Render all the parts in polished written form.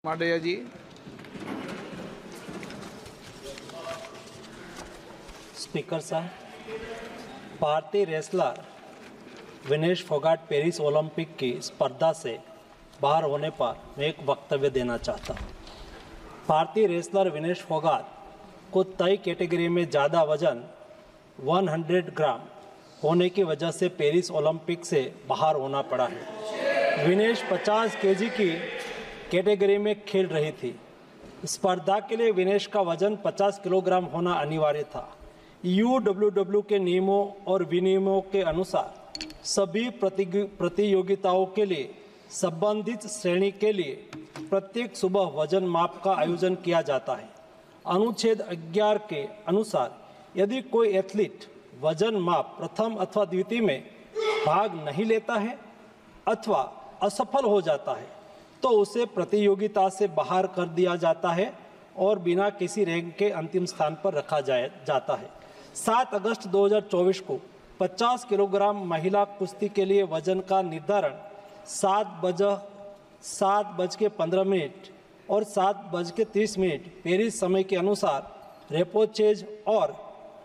माडैया जी। Speaker साहब, भारतीय wrestler Vinesh Phogat Paris Olympic की स्पर्धा से बाहर होने पर मैं एक वक्तव्य देना चाहता हूँ। भारतीय रेसलर विनेश फोगाट को तय कैटेगरी में ज़्यादा वजन 100 ग्राम होने की वजह से पेरिस ओलंपिक से बाहर होना पड़ा है। विनेश 50 केजी की कैटेगरी में खेल रही थी। स्पर्धा के लिए विनेश का वजन 50 किलोग्राम होना अनिवार्य था। UWW के नियमों और विनियमों के अनुसार सभी प्रतियोगिताओं के लिए संबंधित श्रेणी के लिए प्रत्येक सुबह वजन माप का आयोजन किया जाता है। अनुच्छेद 11 के अनुसार यदि कोई एथलीट वजन माप प्रथम अथवा द्वितीय में भाग नहीं लेता है अथवा असफल हो जाता है तो उसे प्रतियोगिता से बाहर कर दिया जाता है और बिना किसी रैंक के अंतिम स्थान पर रखा जाता है। 7 अगस्त 2024 को 50 किलोग्राम महिला कुश्ती के लिए वजन का निर्धारण 7:15 और 7:30 पेरिस समय के अनुसार रेपोचेज और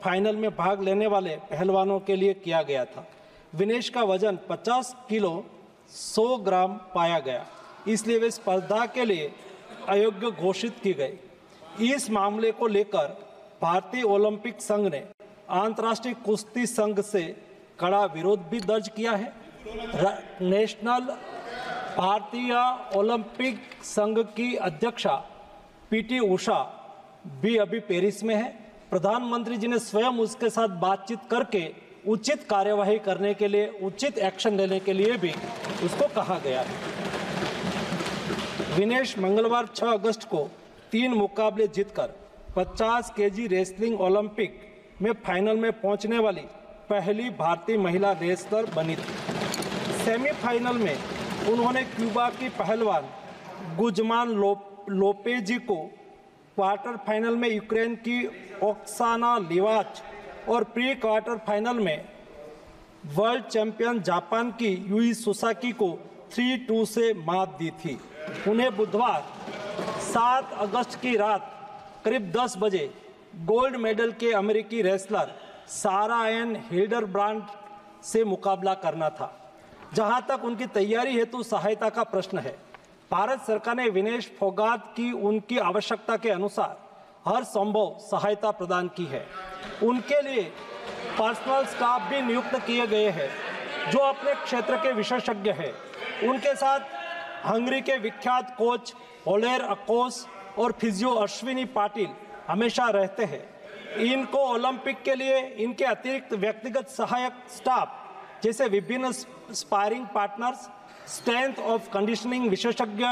फाइनल में भाग लेने वाले पहलवानों के लिए किया गया था। विनेश का वजन 50 किलो 100 ग्राम पाया गया, इसलिए वे स्पर्धा के लिए अयोग्य घोषित की गई। इस मामले को लेकर भारतीय ओलंपिक संघ ने अंतर्राष्ट्रीय कुश्ती संघ से कड़ा विरोध भी दर्ज किया है। नेशनल भारतीय ओलंपिक संघ की अध्यक्षा PT उषा भी अभी पेरिस में है। प्रधानमंत्री जी ने स्वयं उसके साथ बातचीत करके उचित कार्यवाही करने के लिए, उचित एक्शन लेने के लिए भी उसको कहा गया है। विनेश मंगलवार 6 अगस्त को 3 मुकाबले जीतकर 50 केजी रेसलिंग ओलंपिक में फाइनल में पहुंचने वाली पहली भारतीय महिला रेसलर बनी थी। सेमीफाइनल में उन्होंने क्यूबा की पहलवान गुजमान लोपेजी को, क्वार्टर फाइनल में यूक्रेन की ओक्साना लिवाच और प्री क्वार्टर फाइनल में वर्ल्ड चैंपियन जापान की यूई सुसाकी को 3-2 से मात दी थी। उन्हें बुधवार 7 अगस्त की रात करीब 10 बजे गोल्ड मेडल के अमेरिकी रेसलर सारा एन हिल्डरब्रांड से मुकाबला करना था। जहां तक उनकी तैयारी हेतु सहायता का प्रश्न है, भारत सरकार ने विनेश फोगाट की उनकी आवश्यकता के अनुसार हर संभव सहायता प्रदान की है। उनके लिए पर्सनल स्टाफ भी नियुक्त किए गए हैं जो अपने क्षेत्र के विशेषज्ञ हैं। उनके साथ हंगरी के विख्यात कोच ओलेर अकोस और फिजियो अश्विनी पाटिल हमेशा रहते हैं। इनको ओलंपिक के लिए इनके अतिरिक्त व्यक्तिगत सहायक स्टाफ जैसे विभिन्न sparring partners, strength of conditioning विशेषज्ञ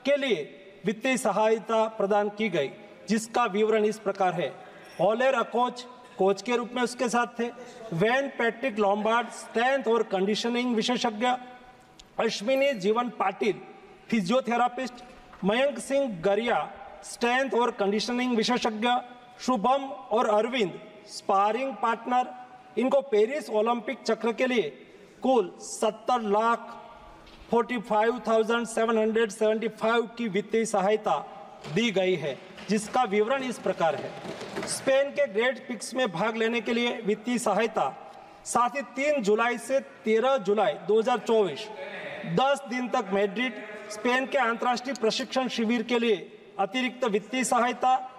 के लिए वित्तीय सहायता प्रदान की गई, जिसका विवरण इस प्रकार है। ओलेर अकोच कोच के रूप में उसके साथ थे, वैन पैट्रिक लॉम्बार्ड स्ट्रेंथ और कंडीशनिंग विशेषज्ञ, अश्विनी जीवन पाटिल फिजियोथेरापिस्ट, मयंक सिंह गरिया स्ट्रेंथ और कंडीशनिंग विशेषज्ञ, शुभम और अरविंद स्पारिंग पार्टनर। इनको पेरिस ओलंपिक चक्र के लिए कुल 70,45,775 की वित्तीय सहायता दी गई है, जिसका विवरण इस प्रकार है। स्पेन के ग्रेट पिक्स में भाग लेने के लिए वित्तीय सहायता, साथ ही 3 जुलाई से 13 जुलाई 2024 10 दिन तक मैड्रिड, स्पेन के अंतर्राष्ट्रीय प्रशिक्षण शिविर के लिए अतिरिक्त वित्तीय सहायता,